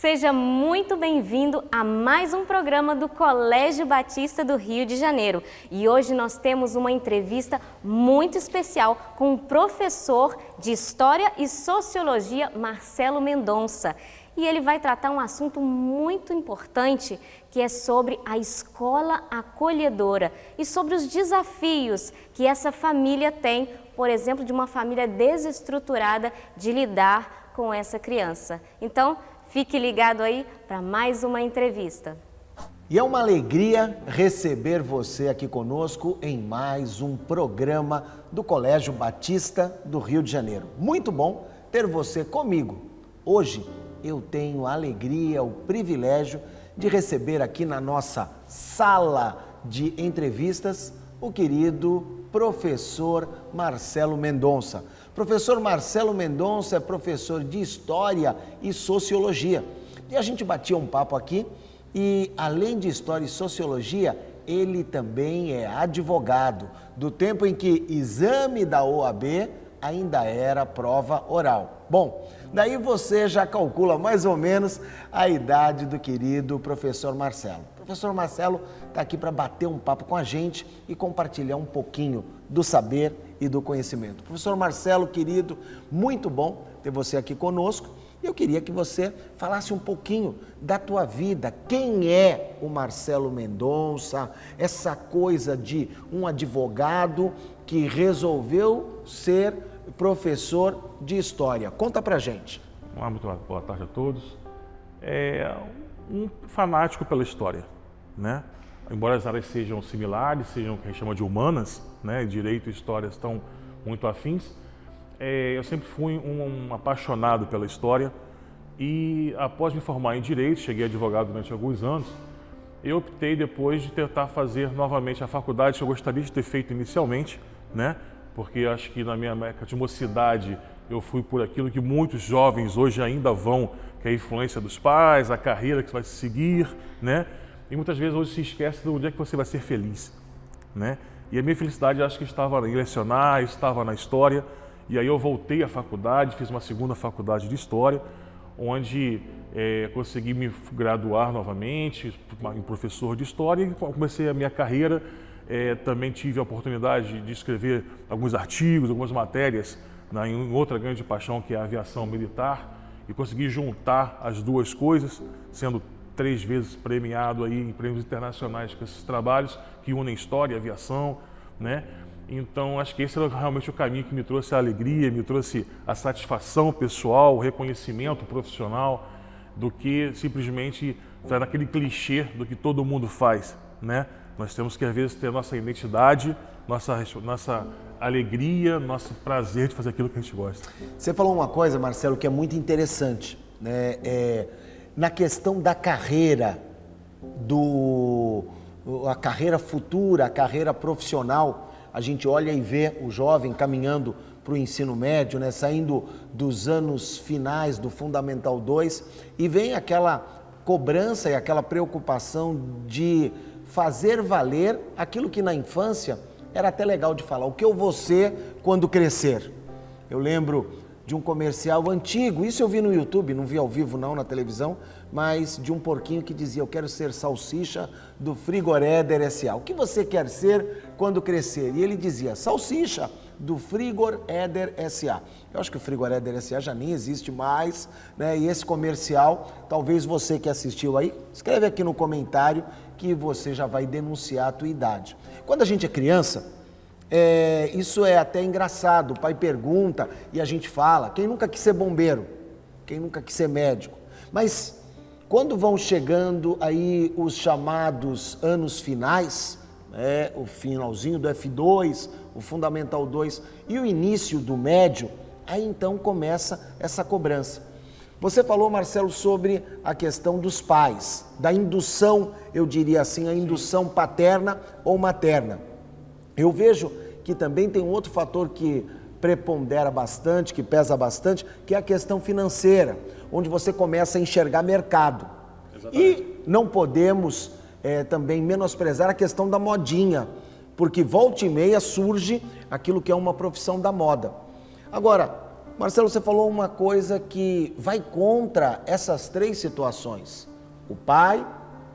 Seja muito bem-vindo a mais um programa do Colégio Batista do Rio de Janeiro. E hoje nós temos uma entrevista muito especial com o professor de História e Sociologia, Marcelo Mendonça. E ele vai tratar um assunto muito importante, que é sobre a escola acolhedora e sobre os desafios que essa família tem, por exemplo, de uma família desestruturada, de lidar com essa criança. Então, fique ligado aí para mais uma entrevista. E é uma alegria receber você aqui conosco em mais um programa do Colégio Batista do Rio de Janeiro. Muito bom ter você comigo. Hoje eu tenho a alegria, o privilégio de receber aqui na nossa sala de entrevistas o querido professor Marcelo Mendonça. Professor Marcelo Mendonça é professor de História e Sociologia. E a gente batia um papo aqui e, além de História e Sociologia, ele também é advogado, do tempo em que exame da OAB ainda era prova oral. Bom, daí você já calcula mais ou menos a idade do querido professor Marcelo. O professor Marcelo está aqui para bater um papo com a gente e compartilhar um pouquinho do saber e do conhecimento. Professor Marcelo, querido, muito bom ter você aqui conosco. Eu queria que você falasse um pouquinho da tua vida. Quem é o Marcelo Mendonça? Essa coisa de um advogado que resolveu ser professor de História. Conta pra gente. Olá, muito boa tarde a todos. Um fanático pela história, né? Embora as áreas sejam similares, sejam o que a gente chama de humanas, né? Direito e história estão muito afins. Eu sempre fui um apaixonado pela história e, após me formar em Direito, cheguei a advogado durante alguns anos, eu optei depois de tentar fazer novamente a faculdade que eu gostaria de ter feito inicialmente, né? Porque acho que na minha época de mocidade eu fui por aquilo que muitos jovens hoje ainda vão, que é a influência dos pais, a carreira que você vai seguir, né? E muitas vezes hoje se esquece do dia que você vai ser feliz, né? E a minha felicidade acho que estava em lecionar, estava na história. E aí eu voltei à faculdade, fiz uma segunda faculdade de História, onde consegui me graduar novamente em professor de História e comecei a minha carreira. Também tive a oportunidade de escrever alguns artigos, algumas matérias em outra grande paixão, que é a aviação militar, e consegui juntar as duas coisas, sendo 3 vezes premiado aí em prêmios internacionais com esses trabalhos que unem história e aviação, né? Então, acho que esse era realmente o caminho que me trouxe a alegria, me trouxe a satisfação pessoal, o reconhecimento profissional, do que simplesmente naquele clichê do que todo mundo faz, né? Nós temos que, às vezes, ter nossa identidade, nossa alegria, nosso prazer de fazer aquilo que a gente gosta. Você falou uma coisa, Marcelo, que é muito interessante, né? Na questão da carreira, a carreira futura, a carreira profissional, a gente olha e vê o jovem caminhando para o ensino médio, né? Saindo dos anos finais do Fundamental 2, e vem aquela cobrança e aquela preocupação de fazer valer aquilo que na infância era até legal de falar, o que eu vou ser quando crescer. Eu lembro de um comercial antigo, isso eu vi no YouTube, não vi ao vivo não, na televisão, mas de um porquinho que dizia, eu quero ser salsicha do Frigor Éder S.A. O que você quer ser quando crescer? E ele dizia, salsicha do Frigor Éder S.A. Eu acho que o Frigor Éder S.A. já nem existe mais, né? E esse comercial, talvez você que assistiu aí, escreve aqui no comentário que você já vai denunciar a tua idade. Quando a gente é criança, isso é até engraçado, o pai pergunta e a gente fala, quem nunca quis ser bombeiro? Quem nunca quis ser médico? Mas quando vão chegando aí os chamados anos finais, o finalzinho do F2, o Fundamental 2 e o início do médio, aí então começa essa cobrança. Você falou, Marcelo, sobre a questão dos pais, da indução, eu diria assim, a indução paterna ou materna. Eu vejo que também tem um outro fator que prepondera bastante, que pesa bastante, que é a questão financeira, onde você começa a enxergar mercado. Exatamente. E não podemos também menosprezar a questão da modinha, porque volta e meia surge aquilo que é uma profissão da moda. Agora, Marcelo, você falou uma coisa que vai contra essas três situações. O pai,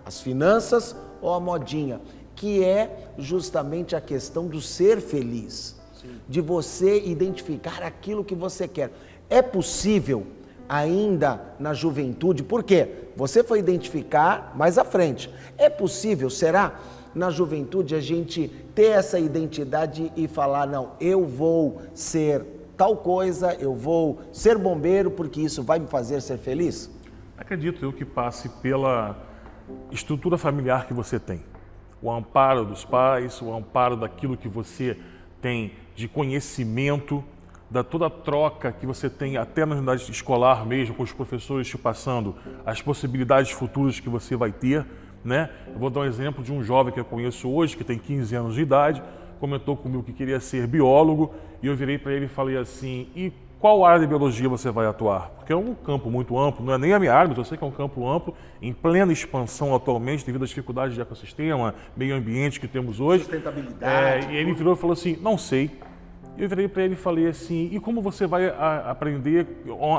as finanças ou a modinha, que é justamente a questão do ser feliz, de você identificar aquilo que você quer. É possível ainda na juventude, por quê? Você foi identificar mais à frente. É possível, será, na juventude a gente ter essa identidade e falar, não, eu vou ser tal coisa, eu vou ser bombeiro porque isso vai me fazer ser feliz? Acredito eu que passe pela estrutura familiar que você tem. O amparo dos pais, o amparo daquilo que você tem de conhecimento, da toda a troca que você tem até na unidade escolar mesmo, com os professores te passando as possibilidades futuras que você vai ter, né? Eu vou dar um exemplo de um jovem que eu conheço hoje, que tem 15 anos de idade, comentou comigo que queria ser biólogo, e eu virei para ele e falei assim, e qual área de biologia você vai atuar? Porque é um campo muito amplo, não é nem a minha área, mas eu sei que é um campo amplo, em plena expansão atualmente, devido às dificuldades de ecossistema, meio ambiente que temos hoje. Sustentabilidade. E ele virou e falou assim, não sei. Eu virei para ele e falei assim, e como você vai aprender,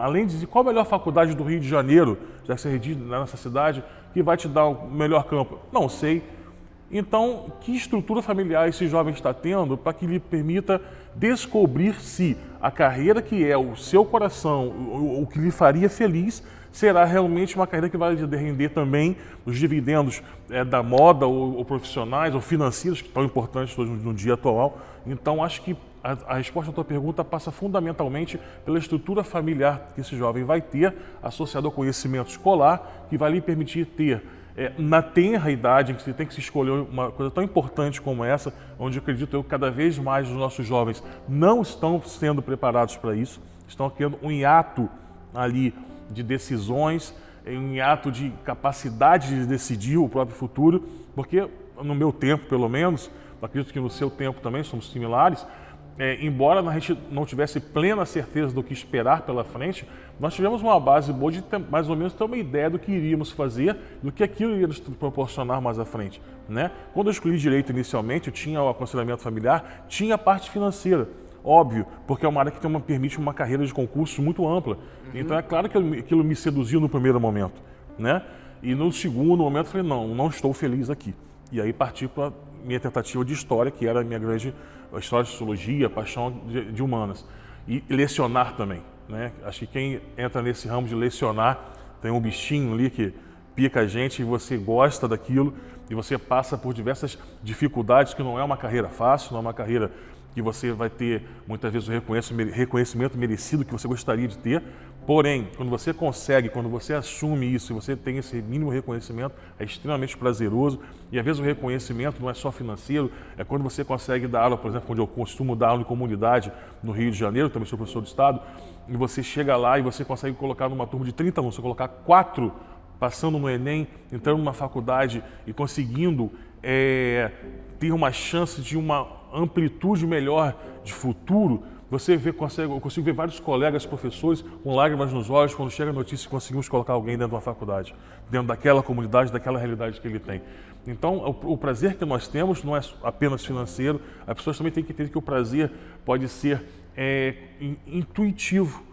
além de qual a melhor faculdade do Rio de Janeiro, já que você reside nessa cidade, que vai te dar o melhor campo? Não sei. Então, que estrutura familiar esse jovem está tendo para que lhe permita descobrir se a carreira que é o seu coração, o que lhe faria feliz, será realmente uma carreira que vai lhe render também os dividendos da moda ou profissionais ou financeiros, que estão importantes hoje no dia atual. Então, acho que a resposta à tua pergunta passa fundamentalmente pela estrutura familiar que esse jovem vai ter, associado ao conhecimento escolar, que vai lhe permitir ter na tenra idade em que você tem que se escolher uma coisa tão importante como essa, onde eu acredito eu que cada vez mais os nossos jovens não estão sendo preparados para isso, estão criando um hiato ali de decisões, um hiato de capacidade de decidir o próprio futuro, porque no meu tempo, pelo menos, acredito que no seu tempo também somos similares, embora a gente não tivesse plena certeza do que esperar pela frente, nós tivemos uma base boa de ter, mais ou menos ter uma ideia do que iríamos fazer, do que aquilo iria nos proporcionar mais à frente, né? Quando eu escolhi direito inicialmente, eu tinha o aconselhamento familiar, tinha a parte financeira, óbvio, porque é uma área que permite uma carreira de concurso muito ampla. Então é claro que aquilo me seduziu no primeiro momento, né? E no segundo momento eu falei, não estou feliz aqui. E aí parti para a minha tentativa de história, que era a minha grande história de sociologia, paixão de humanas. E lecionar também, né? Acho que quem entra nesse ramo de lecionar tem um bichinho ali que pica a gente e você gosta daquilo e você passa por diversas dificuldades, que não é uma carreira fácil, não é uma carreira que você vai ter muitas vezes o reconhecimento merecido que você gostaria de ter. Porém, quando você consegue, quando você assume isso e você tem esse mínimo reconhecimento, é extremamente prazeroso. E às vezes o reconhecimento não é só financeiro, é quando você consegue dar aula, por exemplo, onde eu costumo dar aula em comunidade no Rio de Janeiro, também sou professor do Estado, e você chega lá e você consegue colocar numa turma de 30 alunos, você colocar 4 passando no Enem, entrando numa faculdade e conseguindo ter uma chance de uma amplitude melhor de futuro. Eu consigo ver vários colegas, professores, com lágrimas nos olhos quando chega a notícia que conseguimos colocar alguém dentro de uma faculdade, dentro daquela comunidade, daquela realidade que ele tem. Então, o prazer que nós temos não é apenas financeiro, as pessoas também têm que entender que o prazer pode ser intuitivo,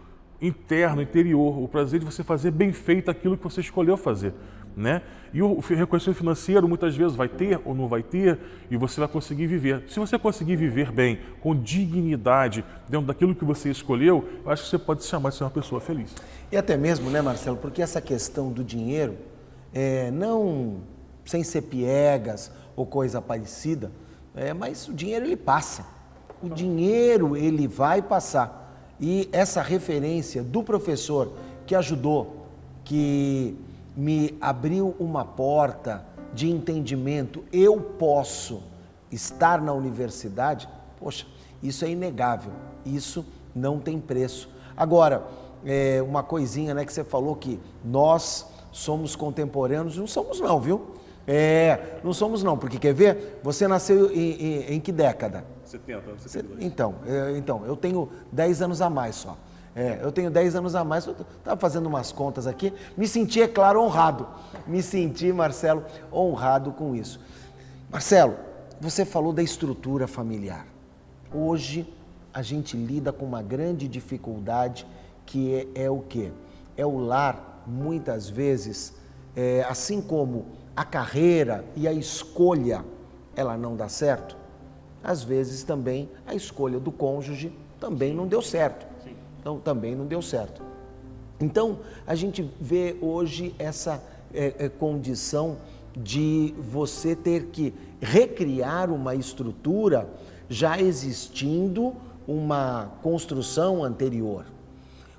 interno, interior, o prazer de você fazer bem feito aquilo que você escolheu fazer, né? E o reconhecimento financeiro muitas vezes vai ter ou não vai ter, e você vai conseguir viver. Se você conseguir viver bem, com dignidade, dentro daquilo que você escolheu, eu acho que você pode se chamar de ser uma pessoa feliz. E até mesmo, né, Marcelo, porque essa questão do dinheiro, não sem ser piegas ou coisa parecida, mas o dinheiro ele passa. O dinheiro ele vai passar. E essa referência do professor que ajudou, que me abriu uma porta de entendimento, eu posso estar na universidade, poxa, isso é inegável, isso não tem preço. Agora, uma coisinha, né, que você falou que nós somos contemporâneos, não somos não, viu? Não somos não, porque quer ver? Você nasceu em que década? 70, 72. Então, eu tenho 10 anos a mais só. Eu tenho 10 anos a mais, eu estava fazendo umas contas aqui, me senti, é claro, honrado. Me senti, Marcelo, honrado com isso. Marcelo, você falou da estrutura familiar. Hoje, a gente lida com uma grande dificuldade que é o quê? É o lar, muitas vezes, assim como a carreira e a escolha, ela não dá certo, às vezes também a escolha do cônjuge também não deu certo. Então, também não deu certo. Então, a gente vê hoje essa condição de você ter que recriar uma estrutura já existindo uma construção anterior.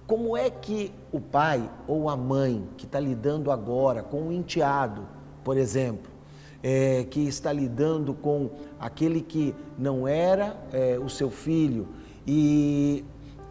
Como é que o pai ou a mãe que está lidando agora com o enteado, por exemplo, que está lidando com aquele que não era o seu filho e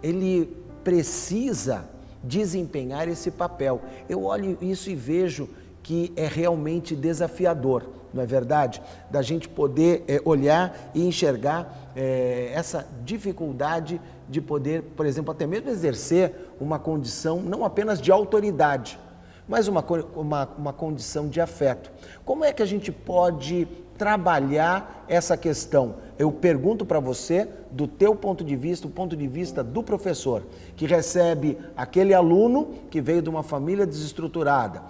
ele precisa desempenhar esse papel? Eu olho isso e vejo que é realmente desafiador, não é verdade? Da gente poder olhar e enxergar essa dificuldade de poder, por exemplo, até mesmo exercer uma condição não apenas de autoridade, mas uma condição de afeto. Como é que a gente pode trabalhar essa questão? Eu pergunto para você, do teu ponto de vista, o ponto de vista do professor, que recebe aquele aluno que veio de uma família desestruturada.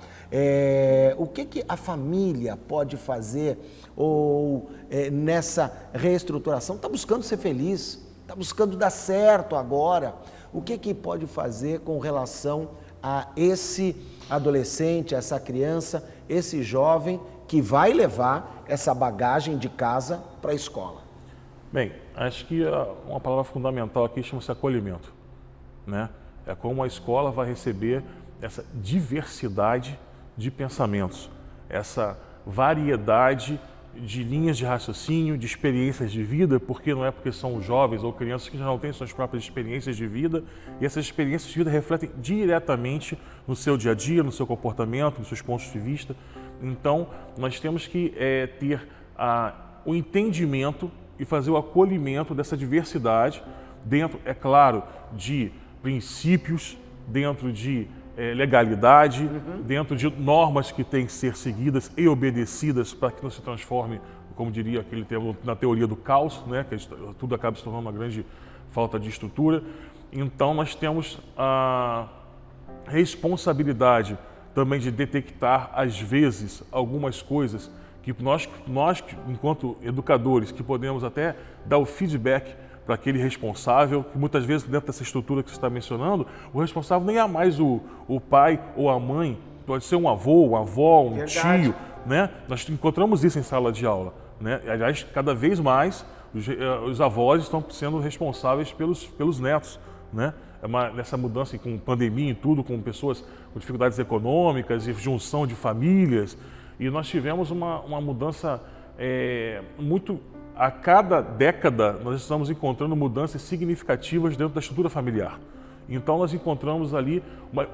O que a família pode fazer ou nessa reestruturação? Está buscando ser feliz, está buscando dar certo agora. O que pode fazer com relação a esse adolescente, essa criança, esse jovem que vai levar essa bagagem de casa para a escola? Bem, acho que uma palavra fundamental aqui chama-se acolhimento, né? É como a escola vai receber essa diversidade de pensamentos, essa variedade de linhas de raciocínio, de experiências de vida, porque não é porque são jovens ou crianças que já não têm suas próprias experiências de vida, e essas experiências de vida refletem diretamente no seu dia a dia, no seu comportamento, nos seus pontos de vista. Então, nós temos que ter o entendimento e fazer o acolhimento dessa diversidade dentro, é claro, de princípios, dentro de legalidade, dentro de normas que têm que ser seguidas e obedecidas para que não se transforme, como diria aquele termo, na teoria do caos, né? Que tudo acaba se tornando uma grande falta de estrutura. Então, nós temos a responsabilidade também de detectar, às vezes, algumas coisas que nós, enquanto educadores, que podemos até dar o feedback para aquele responsável, que muitas vezes dentro dessa estrutura que você está mencionando, o responsável nem é mais o pai ou a mãe, pode ser um avô, uma avó, um tio, né? Nós encontramos isso em sala de aula, né? Aliás, cada vez mais os avós estão sendo responsáveis pelos netos, né? Nessa mudança com pandemia e tudo, com pessoas com dificuldades econômicas e junção de famílias, e nós tivemos uma mudança muito... A cada década, nós estamos encontrando mudanças significativas dentro da estrutura familiar. Então, nós encontramos ali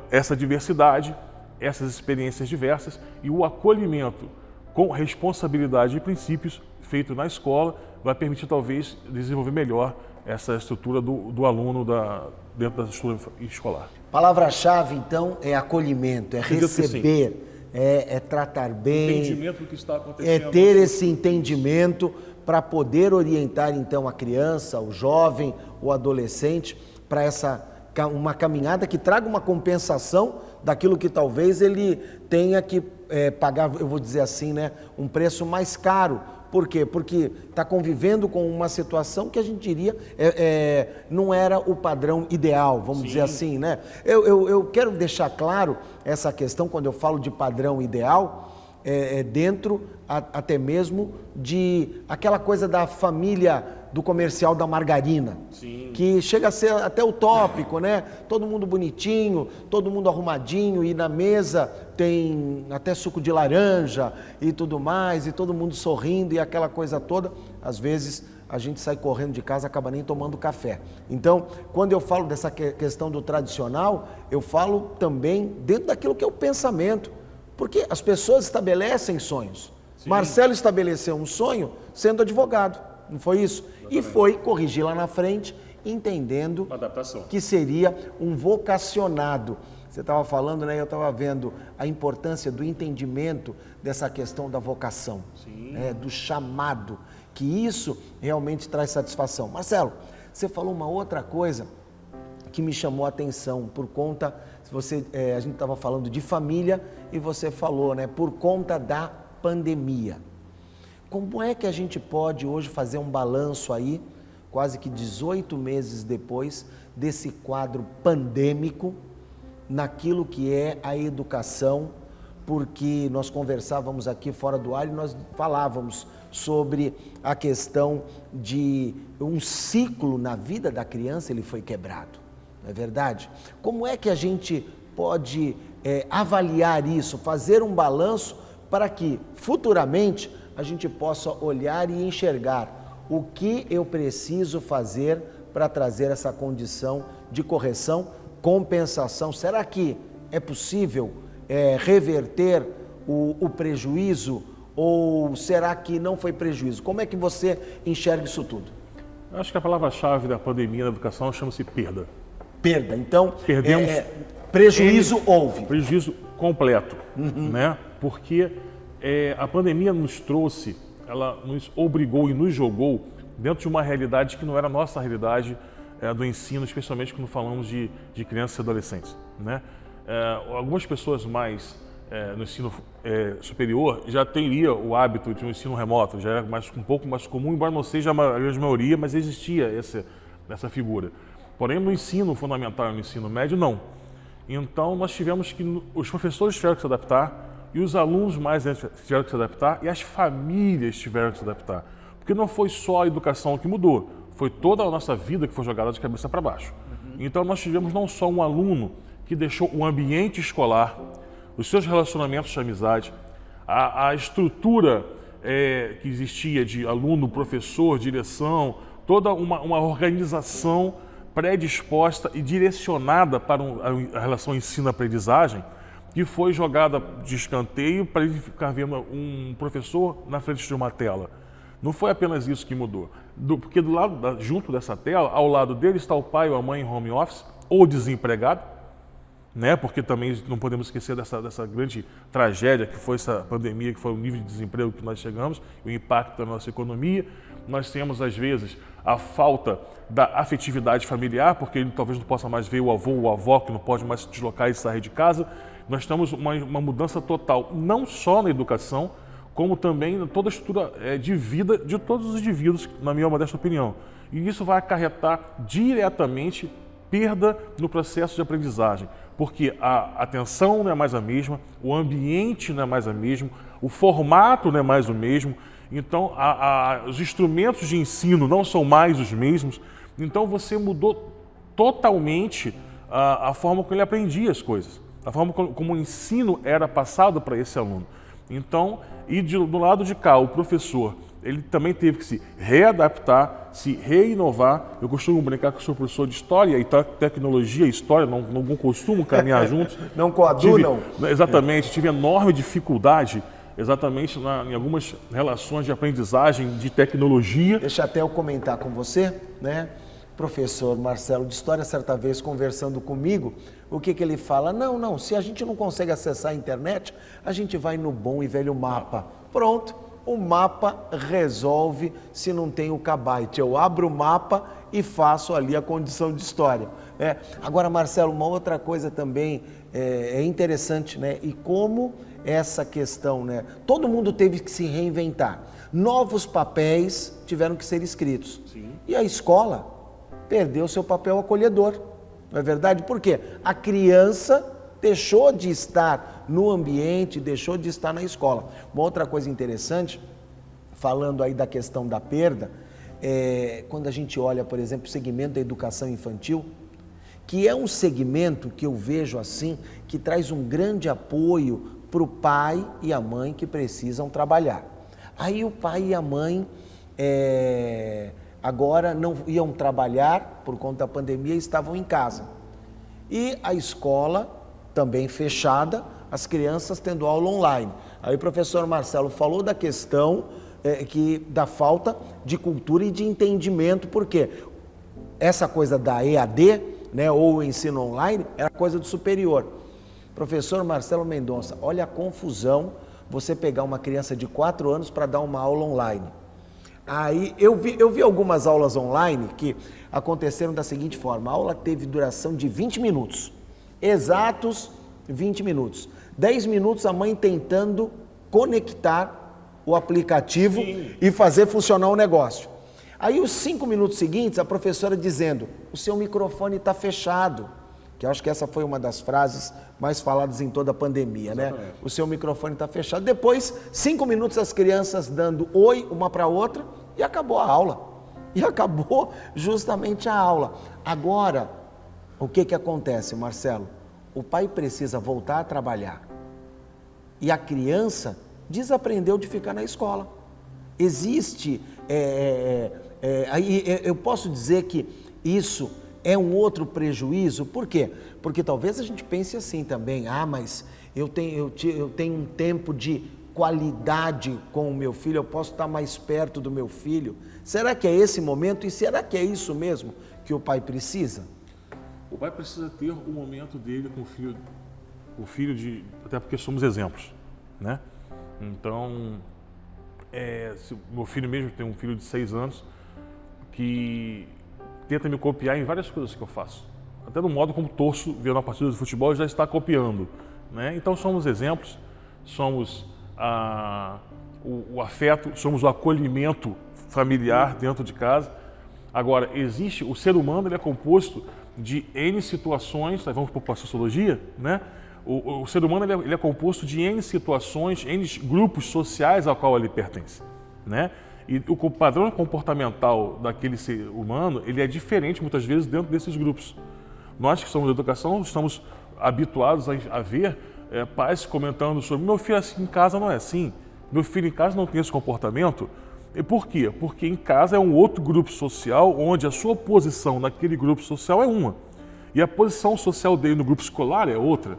essa diversidade, essas experiências diversas e o acolhimento com responsabilidade e princípios feito na escola vai permitir, talvez, desenvolver melhor essa estrutura do aluno dentro da estrutura escolar. Palavra-chave, então, é acolhimento, é receber, é tratar bem, entendimento do que está acontecendo, é ter esse entendimento para poder orientar, então, a criança, o jovem, o adolescente, para uma caminhada que traga uma compensação daquilo que talvez ele tenha que pagar, eu vou dizer assim, né, um preço mais caro. Por quê? Porque está convivendo com uma situação que a gente diria não era o padrão ideal, vamos dizer assim, né? Eu quero deixar claro essa questão quando eu falo de padrão ideal, dentro até mesmo de aquela coisa da família do comercial da margarina, que chega a ser até utópico, né? Todo mundo bonitinho, todo mundo arrumadinho e na mesa tem até suco de laranja e tudo mais, e todo mundo sorrindo e aquela coisa toda. Às vezes a gente sai correndo de casa, acaba nem tomando café. Então, quando eu falo dessa questão do tradicional, eu falo também dentro daquilo que é o pensamento, porque as pessoas estabelecem sonhos. Marcelo estabeleceu um sonho sendo advogado, não foi isso? Exatamente. E foi corrigir lá na frente, entendendo que seria um vocacionado. Você estava falando, né? Eu estava vendo a importância do entendimento dessa questão da vocação, do chamado, que isso realmente traz satisfação. Marcelo, Você falou uma outra coisa que me chamou a atenção por conta, a gente estava falando de família e você falou, né, por conta da pandemia. Como é que a gente pode hoje fazer um balanço aí, quase que 18 meses depois desse quadro pandêmico, naquilo que é a educação, porque nós conversávamos aqui fora do ar e nós falávamos sobre a questão de um ciclo na vida da criança, ele foi quebrado, não é verdade? Como é que a gente pode avaliar isso, fazer um balanço para que futuramente a gente possa olhar e enxergar o que eu preciso fazer para trazer essa condição de correção, compensação? Será que é possível reverter o prejuízo ou será que não foi prejuízo? Como é que você enxerga isso tudo? Eu acho que a palavra-chave da pandemia na educação chama-se perda. Perda. Então, Perdemos prejuízo houve. Prejuízo completo, né? Porque a pandemia nos trouxe, ela nos obrigou e nos jogou dentro de uma realidade que não era a nossa realidade do ensino, especialmente quando falamos de crianças e adolescentes, né? Algumas pessoas mais no ensino superior já teriam o hábito de um ensino remoto, já era um pouco mais comum, embora não seja a grande maioria, mas existia essa figura. Porém, no ensino fundamental e no ensino médio, não. Então, nós tivemos que, os professores tiveram que se adaptar, e os alunos mais tiveram que se adaptar, e as famílias tiveram que se adaptar. Porque não foi só a educação que mudou, foi toda a nossa vida que foi jogada de cabeça para baixo. Então, nós tivemos não só um aluno que deixou o ambiente escolar, os seus relacionamentos de amizade, a estrutura que existia de aluno, professor, direção, toda uma organização predisposta e direcionada para a relação ensino-aprendizagem, que foi jogada de escanteio para ele ficar vendo um professor na frente de uma tela. Não foi apenas isso que mudou, porque junto dessa tela, ao lado dele está o pai ou a mãe em home office, ou desempregado, né? Porque também não podemos esquecer dessa grande tragédia que foi essa pandemia, que foi o nível de desemprego que nós chegamos, o impacto na nossa economia. Nós temos, às vezes, a falta da afetividade familiar, porque ele talvez não possa mais ver o avô ou a avó, que não pode mais se deslocar e sair de casa. Nós temos uma mudança total, não só na educação, como também em toda a estrutura de vida de todos os indivíduos, na minha modesta opinião. E isso vai acarretar diretamente perda no processo de aprendizagem, porque a atenção não é mais a mesma, o ambiente não é mais o mesmo, o formato não é mais o mesmo, então os instrumentos de ensino não são mais os mesmos, então você mudou totalmente a forma como ele aprendia as coisas, a forma como o ensino era passado para esse aluno. Então, do lado de cá, o professor, ele também teve que se readaptar, se reinovar. Eu costumo brincar que eu sou professor de História e tecnologia e História, não costumo caminhar juntos. Não coadunam? Exatamente, tive enorme dificuldade exatamente em algumas relações de aprendizagem de tecnologia. Deixa até eu comentar com você, né? Professor Marcelo de História, certa vez conversando comigo, o que ele fala? Não, se a gente não consegue acessar a internet, a gente vai no bom e velho mapa. Pronto, o mapa resolve se não tem o kbyte. Eu abro o mapa e faço ali a condição de história. Agora, Marcelo, uma outra coisa também é interessante, né? E como essa questão, né? Todo mundo teve que se reinventar. Novos papéis tiveram que ser escritos. Sim. E a escola perdeu seu papel acolhedor, não é verdade? Por quê? A criança deixou de estar no ambiente, deixou de estar na escola. Uma outra coisa interessante, falando aí da questão da perda, quando a gente olha, por exemplo, o segmento da educação infantil, que é um segmento que eu vejo assim, que traz um grande apoio para o pai e a mãe que precisam trabalhar. Aí o pai e a mãe agora não iam trabalhar por conta da pandemia e estavam em casa. E a escola também fechada, as crianças tendo aula online. Aí o professor Marcelo falou da questão da falta de cultura e de entendimento, porque essa coisa da EAD, né, ou o ensino online, era coisa do superior. Professor Marcelo Mendonça, olha a confusão você pegar uma criança de 4 anos para dar uma aula online. Aí eu vi algumas aulas online que aconteceram da seguinte forma: a aula teve duração de 20 minutos, exatos 20 minutos. 10 minutos a mãe tentando conectar o aplicativo e fazer funcionar o negócio. Aí os 5 minutos seguintes, a professora dizendo: o seu microfone está fechado. Que eu acho que essa foi uma das frases mais faladas em toda a pandemia, né? O seu microfone está fechado. Depois, 5 minutos as crianças dando oi uma para outra e acabou a aula. E acabou justamente a aula. Agora, o que acontece, Marcelo? O pai precisa voltar a trabalhar. E a criança desaprendeu de ficar na escola. Existe... eu posso dizer que isso é um outro prejuízo. Por quê? Porque talvez a gente pense assim também: mas eu tenho um tempo de qualidade com o meu filho, eu posso estar mais perto do meu filho. Será que é esse momento? E será que é isso mesmo que o pai precisa? O pai precisa ter o momento dele com o filho até porque somos exemplos, né? Então, se o meu filho mesmo tem um filho de 6 anos que tenta me copiar em várias coisas que eu faço. Até no modo como torço, vendo uma partida de futebol, já está copiando, né? Então somos exemplos, somos o afeto, somos o acolhimento familiar dentro de casa. Agora, o ser humano, ele é composto de N situações, vamos para a sociologia, né? O ser humano ele é composto de N situações, N grupos sociais ao qual ele pertence, né? E o padrão comportamental daquele ser humano, ele é diferente muitas vezes dentro desses grupos. Nós que somos da educação, estamos habituados a ver pais comentando sobre: meu filho assim em casa não é assim, meu filho em casa não tem esse comportamento. E por quê? Porque em casa é um outro grupo social, onde a sua posição naquele grupo social é uma, e a posição social dele no grupo escolar é outra.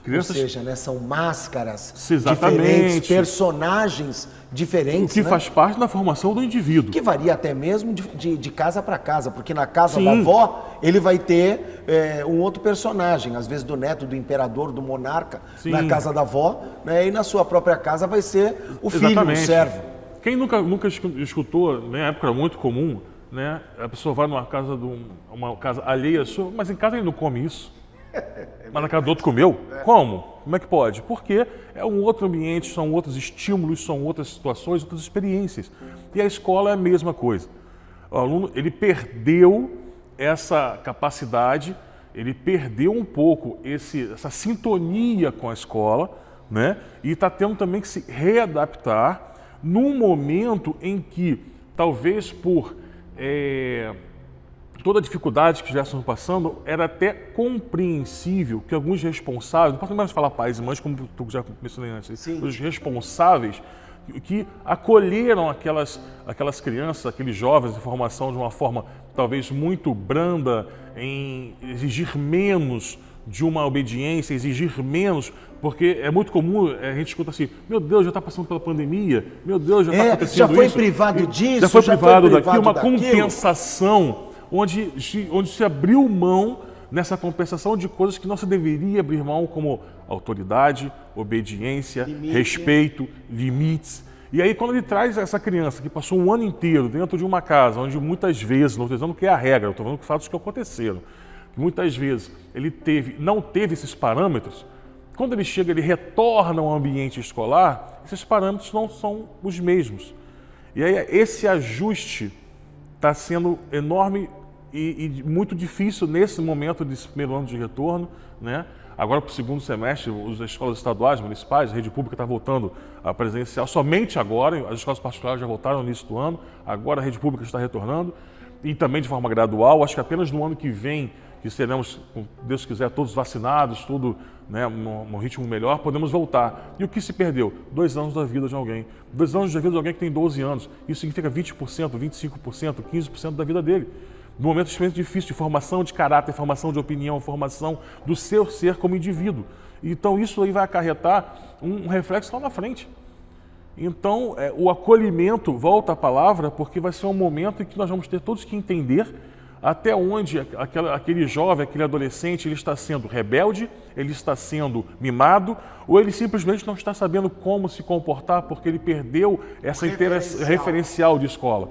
Crianças... Ou seja, né, são máscaras Exatamente. Diferentes, personagens diferentes. O que né? faz parte da formação do indivíduo. Que varia até mesmo de casa para casa, porque na casa da avó ele vai ter um outro personagem, às vezes do neto, do imperador, do monarca, na casa da avó, né, e na sua própria casa vai ser o filho, o servo. Quem nunca escutou, né, na época era muito comum, né, a pessoa vai numa casa, uma casa alheia sua, mas em casa ele não come isso. Mas na casa do outro comeu? Como? Como é que pode? Porque é um outro ambiente, são outros estímulos, são outras situações, outras experiências. E a escola é a mesma coisa. O aluno, ele perdeu essa capacidade, ele perdeu um pouco essa sintonia com a escola, né? E está tendo também que se readaptar num momento em que, talvez por toda a dificuldade que já estamos passando, era até compreensível que alguns responsáveis, não posso mais falar pais e mães, como tu já mencionei antes, os responsáveis que acolheram aquelas crianças, aqueles jovens em formação de uma forma talvez muito branda, em exigir menos de uma obediência, exigir menos, porque é muito comum, a gente escuta assim: meu Deus, já está passando pela pandemia, meu Deus, já está acontecendo já foi isso. Privado disso, já foi privado daquilo, uma daquilo. compensação, onde se abriu mão nessa compensação de coisas que não se deveria abrir mão, como autoridade, obediência, respeito, limites. E aí, quando ele traz essa criança que passou um ano inteiro dentro de uma casa, onde muitas vezes, não estou dizendo que é a regra, eu estou falando que fatos que aconteceram, que muitas vezes ele não teve esses parâmetros, quando ele chega, ele retorna ao ambiente escolar, esses parâmetros não são os mesmos. E aí, esse ajuste está sendo enorme e muito difícil nesse momento desse primeiro ano de retorno, né? Agora, para o segundo semestre, as escolas estaduais, municipais, a rede pública está voltando a presencial, somente agora, as escolas particulares já voltaram no início do ano, agora a rede pública está retornando, e também de forma gradual. Acho que apenas no ano que vem, que seremos, se Deus quiser, todos vacinados, tudo, né, num ritmo melhor, podemos voltar. E o que se perdeu? 2 anos da vida de alguém. 2 anos da vida de alguém que tem 12 anos. Isso significa 20%, 25%, 15% da vida dele. Num momento extremamente difícil de formação de caráter, formação de opinião, formação do seu ser como indivíduo. Então isso aí vai acarretar um reflexo lá na frente. Então o acolhimento, volta à palavra, porque vai ser um momento em que nós vamos ter todos que entender até onde aquele jovem, aquele adolescente, ele está sendo rebelde, ele está sendo mimado, ou ele simplesmente não está sabendo como se comportar porque ele perdeu essa referencial de escola.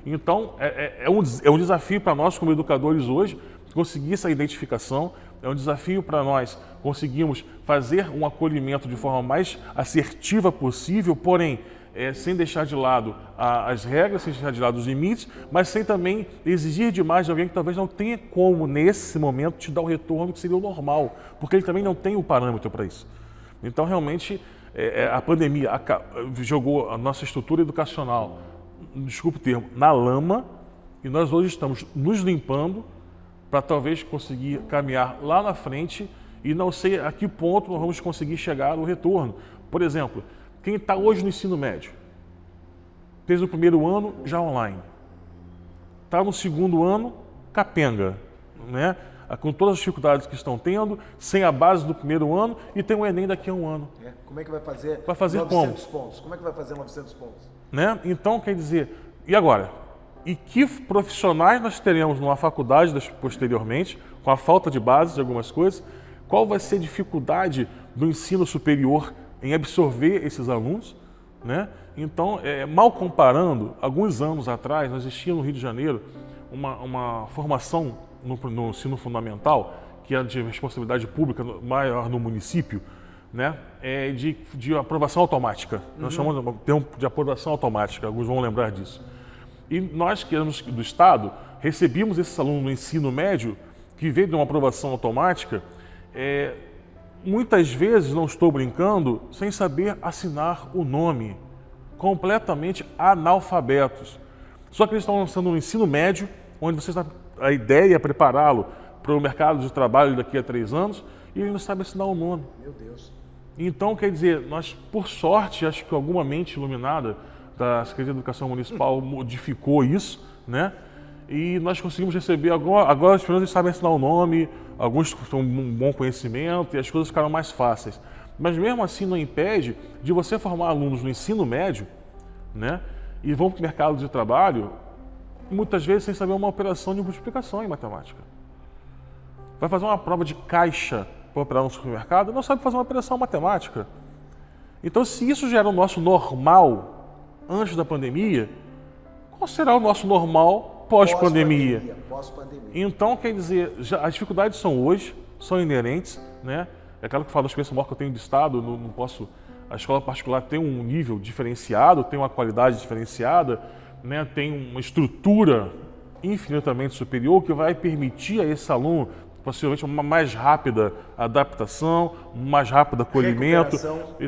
Então, é um desafio para nós como educadores hoje, conseguir essa identificação, é um desafio para nós conseguirmos fazer um acolhimento de forma mais assertiva possível, porém, sem deixar de lado as regras, sem deixar de lado os limites, mas sem também exigir demais de alguém que talvez não tenha como, nesse momento, te dar o retorno que seria o normal, porque ele também não tem o parâmetro para isso. Então, realmente, a pandemia jogou a nossa estrutura educacional, desculpe o termo, na lama, e nós hoje estamos nos limpando para talvez conseguir caminhar lá na frente e não sei a que ponto nós vamos conseguir chegar no retorno. Por exemplo, quem está hoje no ensino médio, fez o primeiro ano já online, está no segundo ano, capenga, né? Com todas as dificuldades que estão tendo, sem a base do primeiro ano e tem o Enem daqui a um ano. Como é que vai fazer? Vai fazer 900 pontos? Como é que vai fazer 900 pontos? Né? Então, quer dizer, e agora? E que profissionais nós teremos numa faculdade posteriormente, com a falta de base de algumas coisas? Qual vai ser a dificuldade do ensino superior em absorver esses alunos? Né? Então, mal comparando, alguns anos atrás, nós existia no Rio de Janeiro uma formação no ensino fundamental, que é de responsabilidade pública maior no município, né? De aprovação automática. Nós chamamos de termo de aprovação automática, alguns vão lembrar disso. E nós, que éramos do Estado, recebíamos esses alunos no ensino médio, que veio de uma aprovação automática, muitas vezes, não estou brincando, sem saber assinar o nome, completamente analfabetos. Só que eles estão lançando um ensino médio, onde a ideia é prepará-lo para o mercado de trabalho daqui a 3 anos, e ele não sabe assinar o nome. Meu Deus. Então, quer dizer, nós, por sorte, acho que alguma mente iluminada da Secretaria de Educação Municipal modificou isso, né? E nós conseguimos receber, agora as pessoas sabem assinar o nome, alguns têm um bom conhecimento e as coisas ficaram mais fáceis. Mas mesmo assim não impede de você formar alunos no ensino médio, né? E vão para o mercado de trabalho, muitas vezes sem saber uma operação de multiplicação em matemática. Vai fazer uma prova de caixa para operar no supermercado, não sabe fazer uma operação matemática. Então, se isso já era o nosso normal antes da pandemia, qual será o nosso normal pós-pandemia? Então, quer dizer, as dificuldades são hoje, são inerentes, né? É aquilo que eu falo da experiência maior que eu tenho de Estado, não posso... A escola particular tem um nível diferenciado, tem uma qualidade diferenciada, né? Tem uma estrutura infinitamente superior que vai permitir a esse aluno possivelmente uma mais rápida adaptação, um mais rápido acolhimento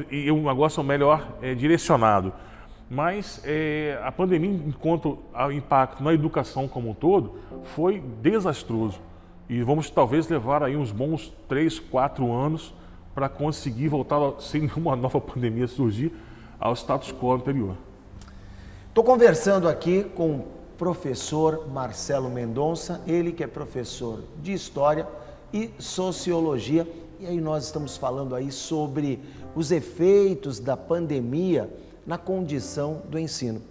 e um negócio melhor direcionado. Mas a pandemia, enquanto o impacto na educação como um todo, foi desastroso. E vamos talvez levar aí uns bons 3, 4 anos para conseguir voltar, sem nenhuma nova pandemia surgir, ao status quo anterior. Estou conversando aqui com o professor Marcelo Mendonça, ele que é professor de História e Sociologia. E aí nós estamos falando aí sobre os efeitos da pandemia na condição do ensino.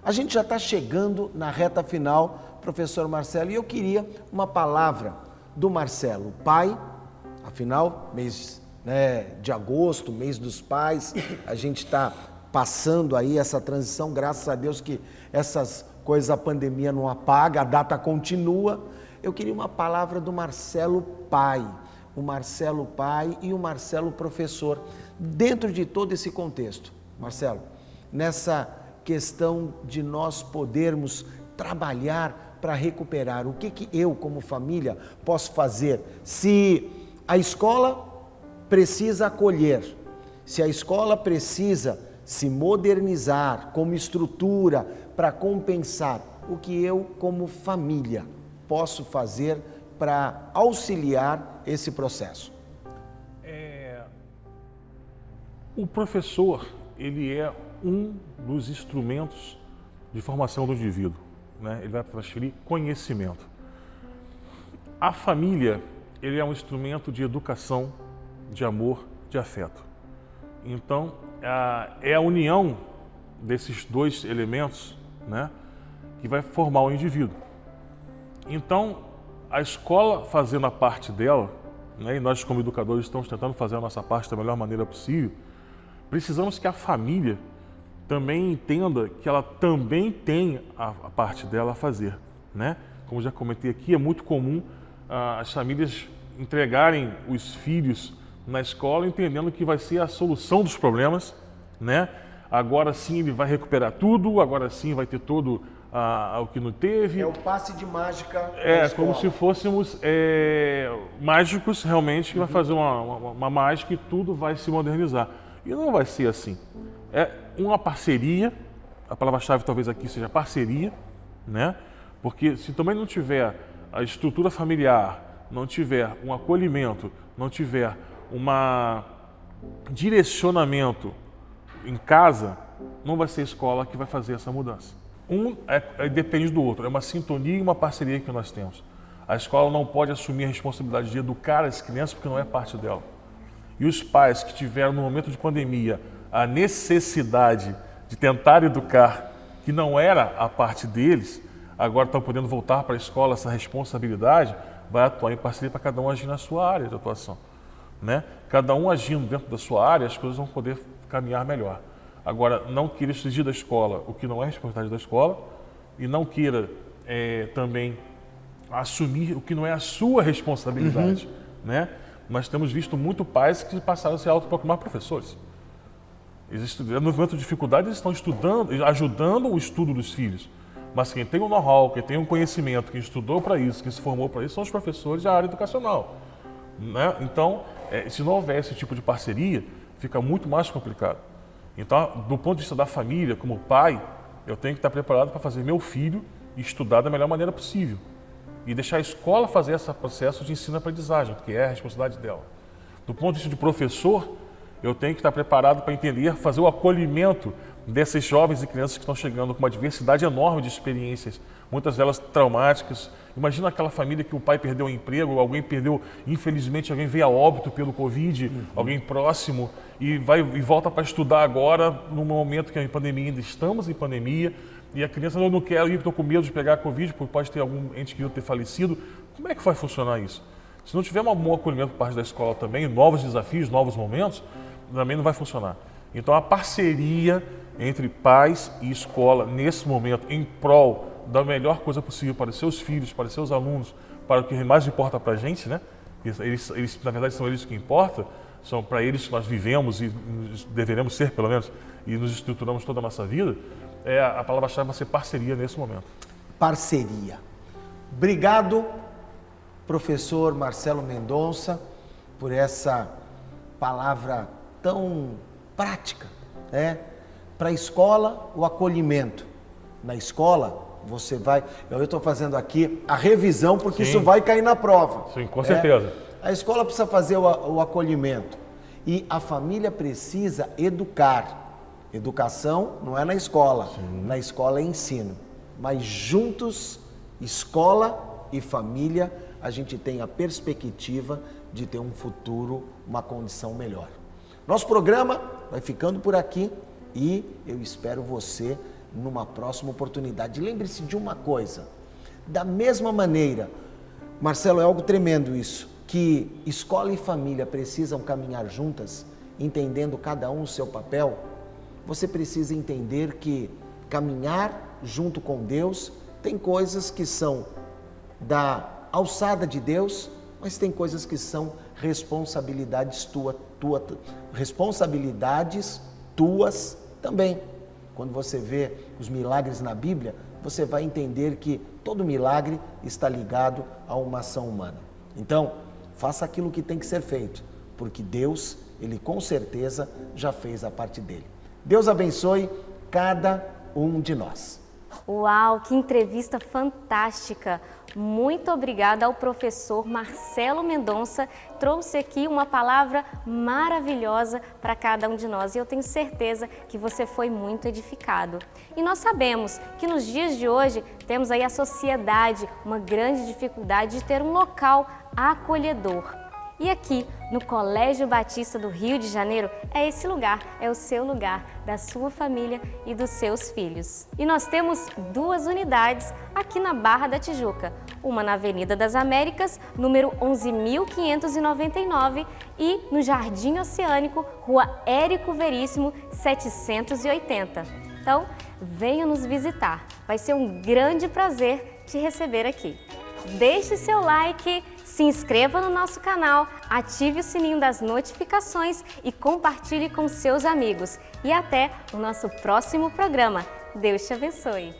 A gente já está chegando na reta final, professor Marcelo, e eu queria uma palavra do Marcelo, pai, afinal, mês de agosto, mês dos pais, a gente está passando aí essa transição, graças a Deus que essas coisas, a pandemia não apaga, a data continua. Eu queria uma palavra do Marcelo pai, o Marcelo pai e o Marcelo professor, dentro de todo esse contexto. Marcelo, nessa questão de nós podermos trabalhar para recuperar, o que eu, como família, posso fazer? Se a escola precisa acolher, se a escola precisa se modernizar como estrutura para compensar, o que eu, como família, posso fazer para auxiliar esse processo? O professor, ele é um dos instrumentos de formação do indivíduo, né? Ele vai transferir conhecimento. A família, ele é um instrumento de educação, de amor, de afeto. Então, é a união desses dois elementos, né, que vai formar o indivíduo. Então, a escola fazendo a parte dela, né, e nós como educadores estamos tentando fazer a nossa parte da melhor maneira possível, precisamos que a família também entenda que ela também tem a parte dela a fazer, né? Como já comentei aqui, é muito comum as famílias entregarem os filhos na escola entendendo que vai ser a solução dos problemas, né? Agora sim ele vai recuperar tudo, agora sim vai ter todo o que não teve. É o passe de mágica da É, escola. como se fôssemos mágicos realmente, que vai fazer uma mágica e tudo vai se modernizar. E não vai ser assim. É uma parceria, a palavra-chave talvez aqui seja parceria, né? Porque se também não tiver a estrutura familiar, não tiver um acolhimento, não tiver um direcionamento em casa, não vai ser a escola que vai fazer essa mudança. Depende do outro, é uma sintonia e uma parceria que nós temos. A escola não pode assumir a responsabilidade de educar as crianças porque não é parte dela. E os pais que tiveram no momento de pandemia a necessidade de tentar educar, que não era a parte deles, agora estão podendo voltar para a escola essa responsabilidade, vai atuar em parceria para cada um agir na sua área de atuação, né? Cada um agindo dentro da sua área, as coisas vão poder caminhar melhor. Agora, não queira exigir da escola o que não é responsabilidade da escola e não queira também assumir o que não é a sua responsabilidade, né? Nós temos visto muito pais que passaram a se autoproclamar professores. No momento de dificuldade, eles estão estudando, ajudando o estudo dos filhos. Mas quem tem um know-how, quem tem um conhecimento, quem estudou para isso, quem se formou para isso, são os professores da área educacional, né? Então, se não houver esse tipo de parceria, fica muito mais complicado. Então, do ponto de vista da família, como pai, eu tenho que estar preparado para fazer meu filho estudar da melhor maneira possível. E deixar a escola fazer esse processo de ensino-aprendizagem, que é a responsabilidade dela. Do ponto de vista de professor, eu tenho que estar preparado para entender, fazer o acolhimento desses jovens e crianças que estão chegando com uma diversidade enorme de experiências, muitas delas traumáticas. Imagina aquela família que o pai perdeu o emprego, alguém perdeu, infelizmente, alguém veio a óbito pelo Covid, alguém próximo, e volta para estudar agora, no momento que a pandemia, ainda estamos em pandemia, e a criança, não quero ir, estou com medo de pegar a Covid, porque pode ter algum ente querido ter falecido. Como é que vai funcionar isso? Se não tiver um bom acolhimento por parte da escola também, novos desafios, novos momentos, também não vai funcionar. Então, a parceria entre pais e escola, nesse momento, em prol da melhor coisa possível para os seus filhos, para os seus alunos, para o que mais importa para a gente, né? Eles, na verdade, são eles que importam, são para eles que nós vivemos e deveremos ser, pelo menos, e nos estruturamos toda a nossa vida, a palavra-chave vai ser parceria nesse momento. Parceria. Obrigado, professor Marcelo Mendonça, por essa palavra tão prática, né? Para a escola, o acolhimento. Na escola, você vai... Eu estou fazendo aqui a revisão, porque isso vai cair na prova. Sim, com certeza. A escola precisa fazer o acolhimento. E a família precisa educar. Educação não é na escola. Sim. Na escola é ensino. Mas juntos, escola e família, a gente tem a perspectiva de ter um futuro, uma condição melhor. Nosso programa vai ficando por aqui e eu espero você numa próxima oportunidade. Lembre-se de uma coisa, da mesma maneira, Marcelo, é algo tremendo isso, que escola e família precisam caminhar juntas, entendendo cada um o seu papel. Você precisa entender que caminhar junto com Deus tem coisas que são da alçada de Deus, mas tem coisas que são responsabilidades responsabilidades tuas também. Quando você vê os milagres na Bíblia, você vai entender que todo milagre está ligado a uma ação humana. Então, faça aquilo que tem que ser feito, porque Deus, Ele com certeza já fez a parte dele. Deus abençoe cada um de nós. Uau, que entrevista fantástica! Muito obrigada ao professor Marcelo Mendonça, trouxe aqui uma palavra maravilhosa para cada um de nós e eu tenho certeza que você foi muito edificado. E nós sabemos que nos dias de hoje temos aí a sociedade uma grande dificuldade de ter um local acolhedor. E aqui, no Colégio Batista do Rio de Janeiro, é esse lugar, é o seu lugar, da sua família e dos seus filhos. E nós temos 2 unidades aqui na Barra da Tijuca, uma na Avenida das Américas, número 11.599 e no Jardim Oceânico, Rua Érico Veríssimo, 780. Então, venha nos visitar, vai ser um grande prazer te receber aqui. Deixe seu like, se inscreva no nosso canal, ative o sininho das notificações e compartilhe com seus amigos. E até o nosso próximo programa. Deus te abençoe!